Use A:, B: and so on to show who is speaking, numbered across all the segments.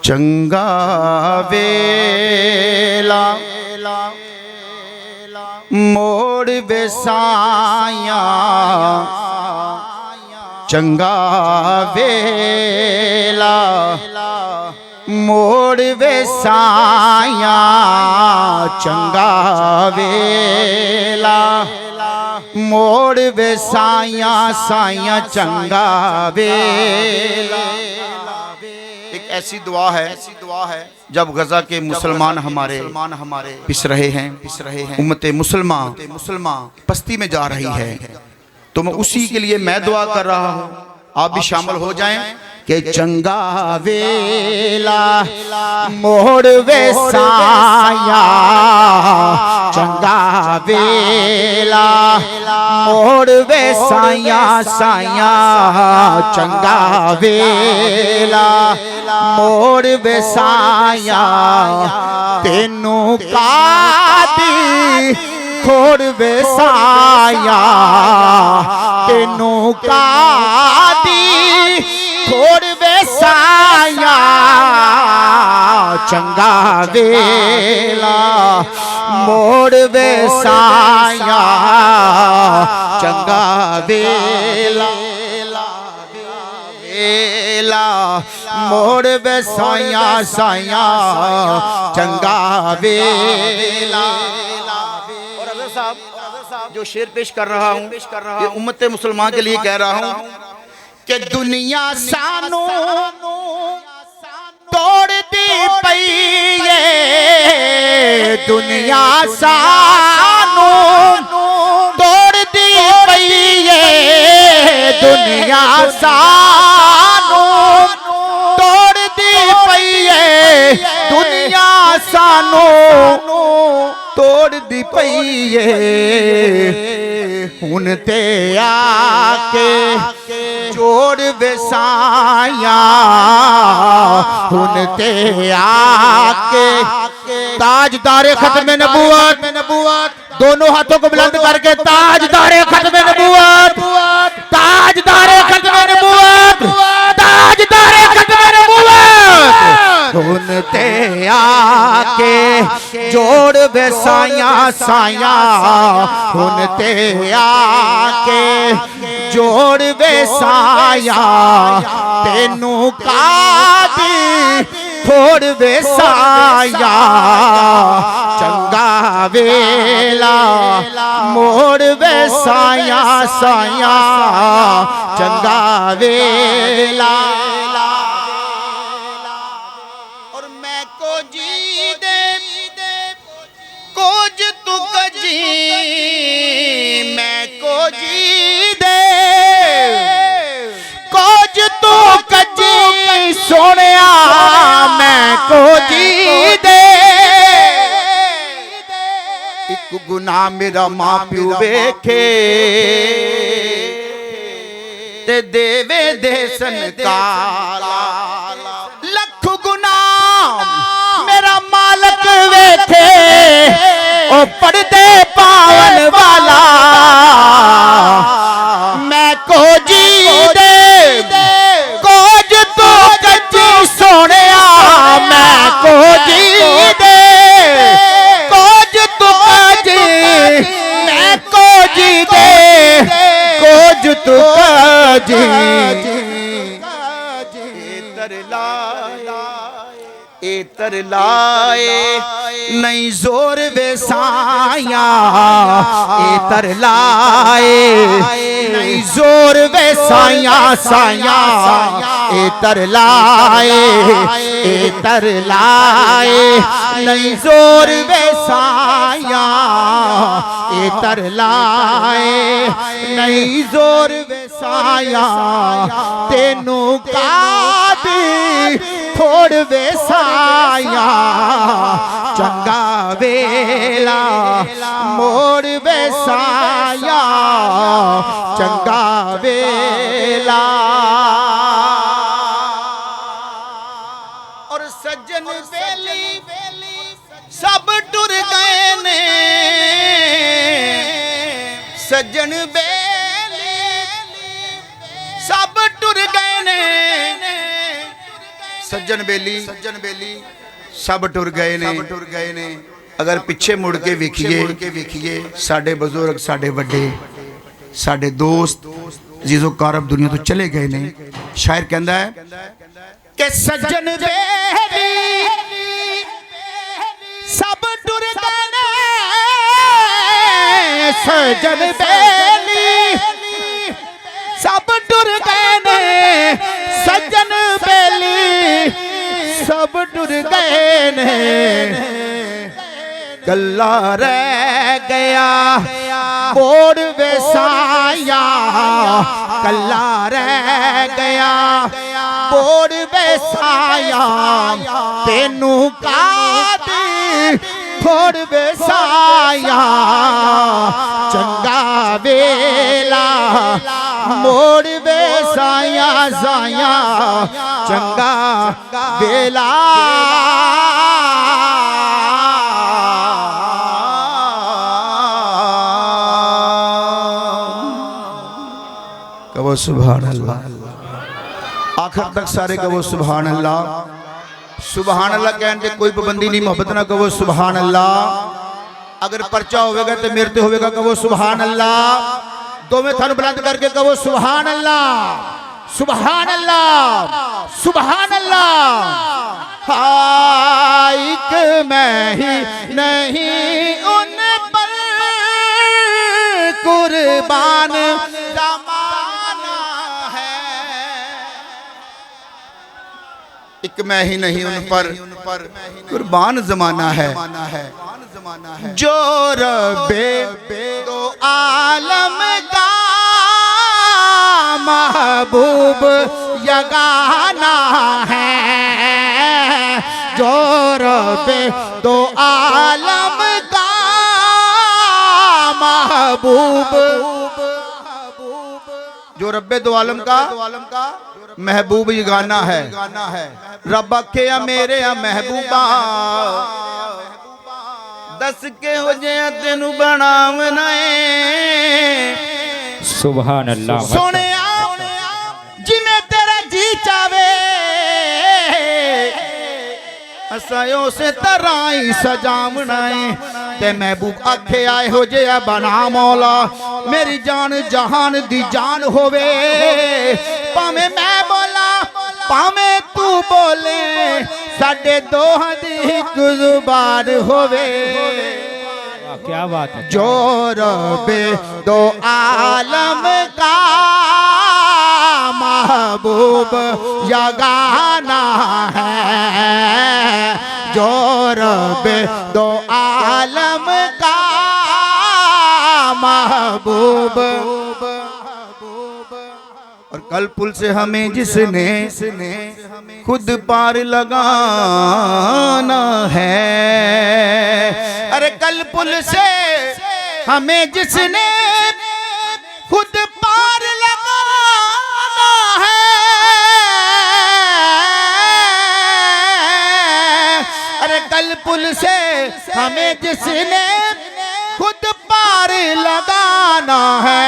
A: चंगा वेला मोड़ बेसाया, चंगा वेला मोड़ बेसाया, चंगा वेला मोड़ बेसाया साया, चंगा वेला। एक ऐसी दुआ है जब गजा के मुसलमान हमारे पिस रहे हैं, उम्मत मुसलमान पस्ती में जा रही है, तो मैं उसी के लिए मैं दुआ कर रहा हूँ, आप भी शामिल हो जाएं कि चंगा वेला मोड़ वेसाया, चंगा वेला मोड़ वेसाया साया, चंगा वेला मोड़ वेसाया, तेनू कादी खोड़ वेसाया, तेनू कादी खोड़ वेसाया, चंगा वेला मोड़ वेसाया, चंगा वेला मोड़ वेसाया साया, चंगा वेला। और अज़र साहब जो शेर पेश कर रहा हूँ, ये उम्मत मुसलमान के लिए कह रहा हूँ कि दुनिया सानू तोड़ दी पई है, दुनिया सानू तोड़ दी पई है, दुनिया सानू तोड़ दी पई है, दुनिया सानू तोड़ दी पई है, हुन ते आके जोड़ बेसाया, हुन ते आके ताजदारे खत्म नबूवत, दोनों हाथों को बुलंद करके ताजदारे खत्म नबूवत, ताजदारे खत्म नबूवत, ताजदारे खत्म नबूवत, हुन ते आके जोड़ बेसाया साया, हुन ते आके जोड़ बेसाया, तेनू कादी खोड़ बेसाया, चंगा वेला मोड़ बेसाया साया, चंगा वेला। और मैं को जी दे कोज तू कजी, मैं को जी दे कोज तू कजी सोनिया, मैं को जी दे एक गुनाह मेरा मां प्यू वेखे ते देवे देसन काला, लख गुनाह मेरा मालक वेखे ओ पढ़दे पावन वाला, मैं को जी दे कोज तू कच्ची सोनिया, मैं को जी दे कोज तू कच्ची, मैं को जी दे कोज तू कच्ची, एतर लाए नहीं जोर बेसाया, एतर लाए नहीं जोर बेसाया साया, एतर लाए नहीं जोर बेसाया, एतर लाए नहीं जोर बेसाया, तेनू कादी खोड़ बेसाया, चंगा वेला मोड़ बेसाया, चंगा वेला। और सज्जन बेली सब टुर गए ने, सज्जन बेली सब टुर गए ने, सज्जन बेली सब टुर गए ने अगर पिछे मुड़ के वेखिए साडे बुजुर्ग साडे वड्डे साडे दोस्त जीजो कारब दुनिया तो चले गए ने। शायर कहता है कि सज्जन बेली सब टुर गए ने, सज्जन बेली सब टुर गए ने, सज्जन बेली सब टुर गए ने, कल्ला रह गया बोड़ बेसाया, कल्ला रह गया बोड़ बेसाया, तेनू कादी थोड़ बेसाया, चंगा वेला मोड़ बेसाया साया, चंगा वेला कहो सुभान अल्लाह। आखिर तक सारे कहो सुभान अल्लाह। सुभान अल्लाह कहने कोई पाबंदी नहीं, मोहब्बत ना कहो सुभान अल्लाह। अगर पर्चा होगा तो मेरे तो होगा, कहो सुभान अल्लाह। दो में थान बुलंद करके कहो सुभान अल्लाह, सुभान अल्लाह, सुभान अल्लाह। हाइक मैं ही नहीं उन पर कुर्बान एक मैं ही नहीं उन पर कुर्बान जमाना है, जो रब्बे दो आलम का महबूब यगाना है, जो रब्बे दो आलम का महबूब, जो रब्बे दो आलम का महबूब ये गाना है। रब आखे या मेरे या महबूबा दस के हो जाए तेनू बनावना है।
B: सुभान अल्लाह।
A: सोने जिमें तेरा जी चावे असायो से तराई सजावना है, ते महबूब आखे आए हो जाए बना मौला, मेरी जान जहान दी जान होवे, पावे मैं बोला पावे तू बोले, साडे दोहां दी इक जुबान होवे।
B: क्या बात है।
A: जो रब्बे दो आलम का महबूब यगाना है, जो रब्बे दो आलम का महबूब। और कल पुल से हमें जिसने खुद पार लगाना है, अरे कल पुल से हमें जिसने खुद पार लगाना है, अरे कल पुल से हमें जिसने खुद पार लगाना है,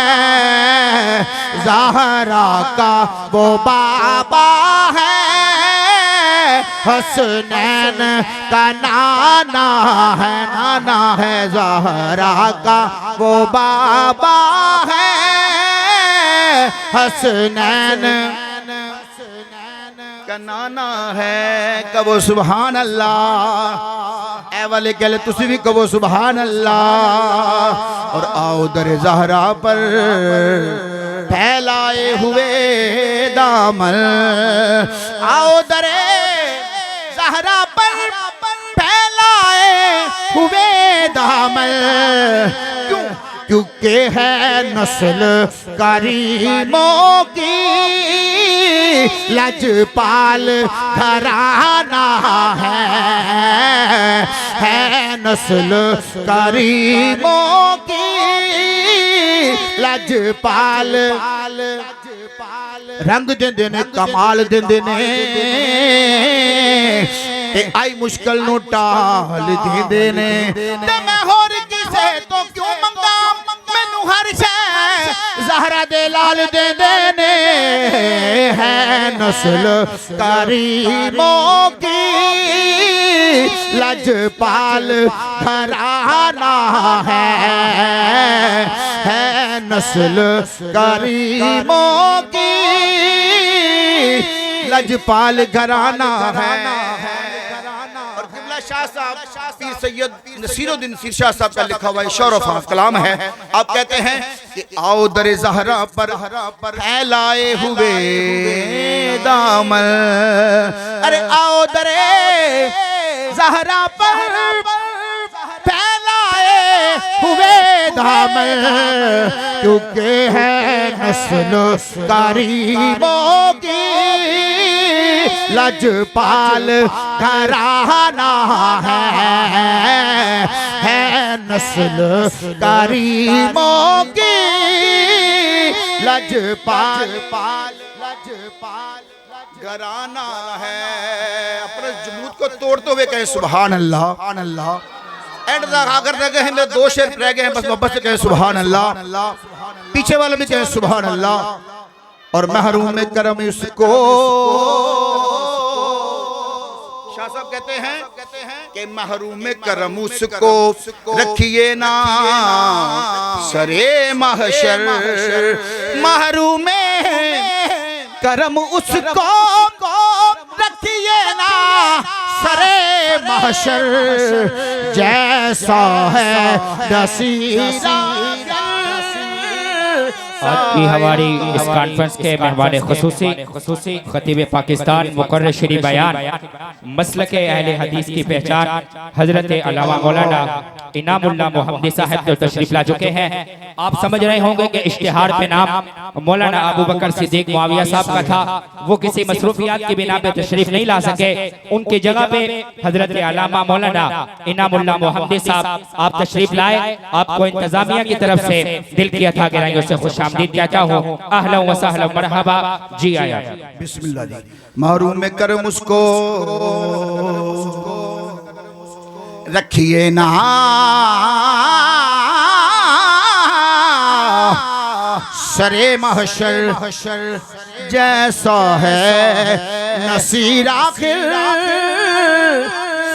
A: ज़हरा का वो बाबा है, हसनैन का नाना है, नाना है, ज़हरा का वो बाबा है, हसनैन का नाना है। कहो सुभान अल्लाह। ए वाले कहले तुसी भी कहो सुभान अल्लाह। और आओ दर ज़हरा पर फैलाए हुए दामन, आओ दरे ज़हरा पर फैलाए हुए दामन, क्योंकि है नस्ल करीमों की लजपाल घराना है नस्ल करीमों की लजपाल। रंग देंदे ने कमाल देंदे ने ते आई मुश्किल नो टाल देंदे ने, ते मैं होर किसे तो क्यों मंगा, मैनू हर शे ज़हरा दे लाल दे देने है नस्ल करीमों की लजपाल घराना है नस्ल करीमों की लजपाल घराना है। और किबला शाह साहब पीर सैयद नसीरुद्दीन नसीर शाह साहब का लिखा हुआ शौर कलाम है। आप कहते हैं कि आओ दरे ज़हरा पर फैलाए हुए दामन, अरे आओ दरे ज़हरा पर फैलाए हुए दामन, क्योंकि है नस्ल करीमों की लजपाल घराना है नस्ल करीमों की लजपाल घराना है। अपने जुमूद को तोड़ते हुए कहे सुभान अल्लाह। एंड तक आकर रह गए हैं, मेरे 2 शेर रह गए हैं बस, मोहब्बत से कहे सुभान अल्लाह। पीछे वाले भी कहे सुभान अल्लाह। और महरूम करम उसको शाह साहब कहते हैं कि महरूम करम उसको रखिए ना सरे महशर, महरूम करम उसको रखिए ना सरे महशर, जैसा है नसीरा।
B: आज की हमारी इस कॉन्फ्रेंस के मेहमान खुसूसी खतीब पाकिस्तान मुकर्रर शरीफ बयान मसलक अहले हदीस की पहचान हजरत अल्लामा मौलाना इनामुल्लाह मोहम्मदी साहब जो तशरीफ ला चुके हैं। आप समझ रहे होंगे कि इश्तिहार पे नाम मौलाना अबू बकर सिद्दीक मुआविया साहब का था, वो किसी मसरूफियात की बिना पे तशरीफ नहीं ला सके। उनकी जगह पे हजरत अल्लामा मौलाना इनामुल्लाह मोहम्मदी साहब आप तशरीफ लाए। आपको इंतजामिया की तरफ से दिल की अथा गहराइयों से खुशामदीद कहता हूँ। अहलन व सहलन मरहबा जी आया।
A: बिस्मिल्लाह जी। महरूम करम उसको रखिए ना सरे महशर, जैसा है नसीर आखिर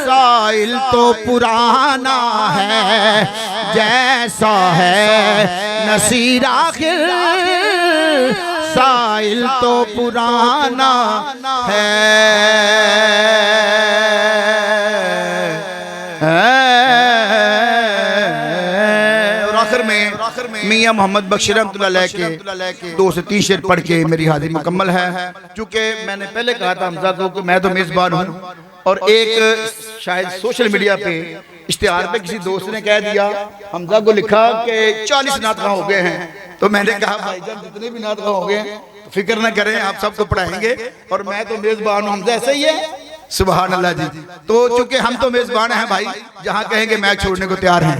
A: साइल तो पुराना है, जैसा है नसीर आखिर साइल तो पुराना है। और आखिर में मियां मोहम्मद बख्शी रहमतुल्लाह के 2 से 3 शेर पढ़ के मेरी हाजिरी मुकम्मल है। चूँकि मैंने पहले कहा था हमजा को कि मैं तो मेज़बान हूँ, और एक शायद सोशल मीडिया पे इश्तिहार पे किसी दोस्त ने कह दिया हमजा को लिखा कि 40 नात हो गए हैं। तो मैंने कहा भाईजान जितने भी नात हो गए तो फिक्र ना करें, आप सबको पढ़ाएंगे और मैं तो मेज़बान हूँ। हमजा ऐसा ही है। सुभान अल्लाह जी। तो चूंकि हम तो मेज़बान हैं भाई, जहाँ कहेंगे मैच छोड़ने को तैयार हैं।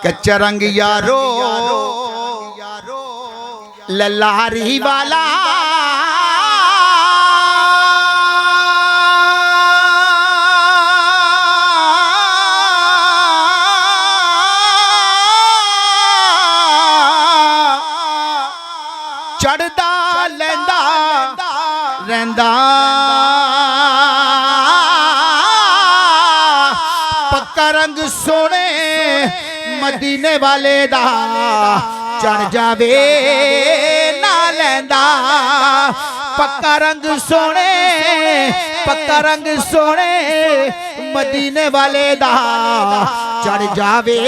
A: कच्चा रंग यारो ललारी वाला चढ़दा लेंदा रहंदा, पक्का रंग सोने मदीने वाले दा चढ़ जावे ना लेंदा, पक्का रंग सोने मदीने वाले दा चढ़ जावे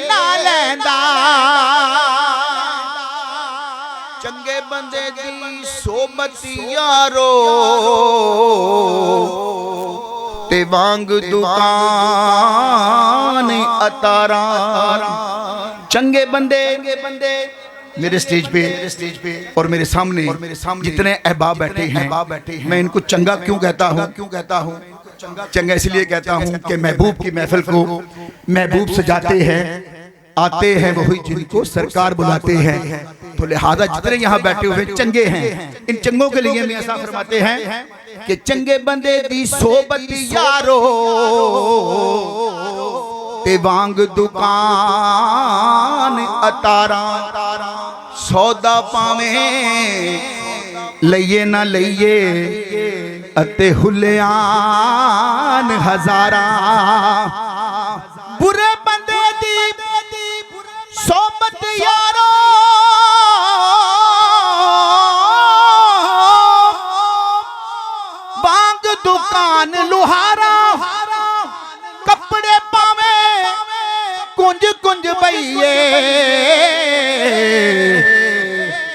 A: ना लेंदा। चंगे बंदे दी सोबत यारो ते वांग दुकान अतारा। चंगे बंदे मेरे स्टेज पे और मेरे सामने जितने अहबाब बैठे हैं, मैं इनको चंगा क्यों कहता हूँ? चंगा इसलिए कहता हूँ कि महबूब की महफिल को महबूब सजाते हैं, आते हैं वही जिनको सरकार बुलाते हैं। तो लिहाजा जितने यहाँ बैठे हुए चंगे हैं, इन चंगों के लिए मियां साहब फरमाते हैं कि चंगे बंदे दी सोबत यारो ते वांग दुकान अतारा, सौदा पावे लइए ना लइए अते हुलियान हजारा। बुरे बंदे दी सोबत यारो वांग दुकान लुहारा, कपड़े पावे कुंज कुंज बइये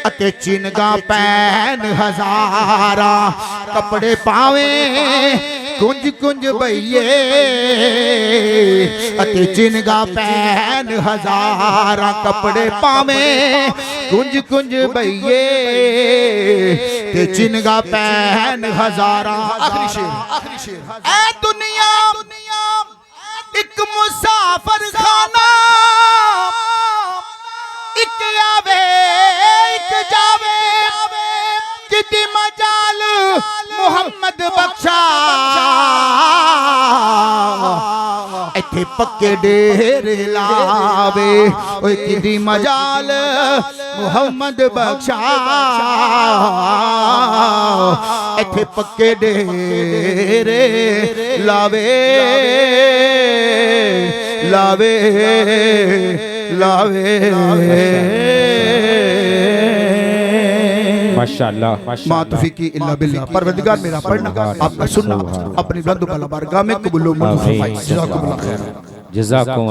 A: अते चिनगा पैन हजारा। कपड़े पावे कुंज कुंज बइये अते चिनगा पैन हजारा। कपड़े पावे कुंज कुंज बइये ते चिनगा पैन हजारा। आखिरी शेर ऐ दुनिया एक मुसाफिर खाना, एक आवे एक जावे, जिदी मजाल मुहम्मद बख्शा इथे पक्के डेरे लावे। ओए किदी मजाल मुहम्मद बख्शा इथे पक्के डेरे लावे लावे लावे।
B: माशाअल्लाह
A: मा तौफीकी इल्ला बिल्लाह। परवरदिगार मेरा पढ़ना आपका सुनना अपनी बुलंद बारगाह में कबूल मंजूर फरमाए। जज़ाकुमुल्लाह खैर।
B: जज़ाकुम।